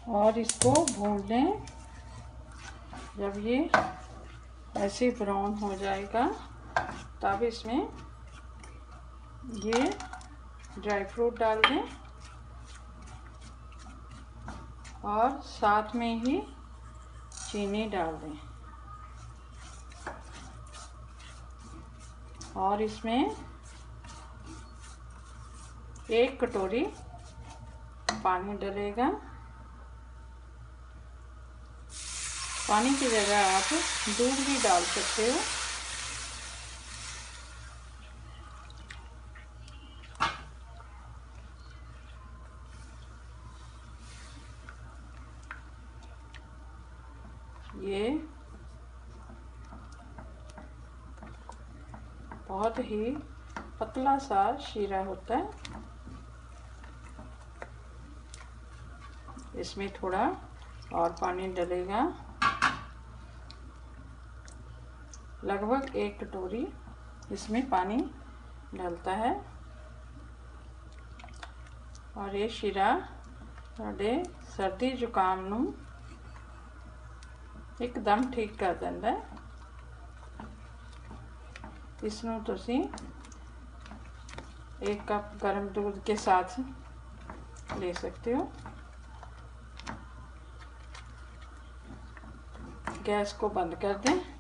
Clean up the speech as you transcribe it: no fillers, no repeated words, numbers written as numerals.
और इसको भून लें। जब ये ऐसे ब्राउन हो जाएगा तब इसमें ये ड्राई फ्रूट डाल दें और साथ में ही चीनी डाल दें और इसमें 1 कटोरी पानी डलेगा। पानी की जगह आप दूध भी डाल सकते हो। ये बहुत ही पतला सा शीरा होता है। इसमें थोड़ा और पानी डलेगा, लगभग 1 कटोरी इसमें पानी डलता है और ये शीरा साढ़े सर्दी जुकाम नू एकदम ठीक कर देता है। इसनू तुसी 1 कप गर्म दूध के साथ ले सकते हो। गैस को बंद कर दें।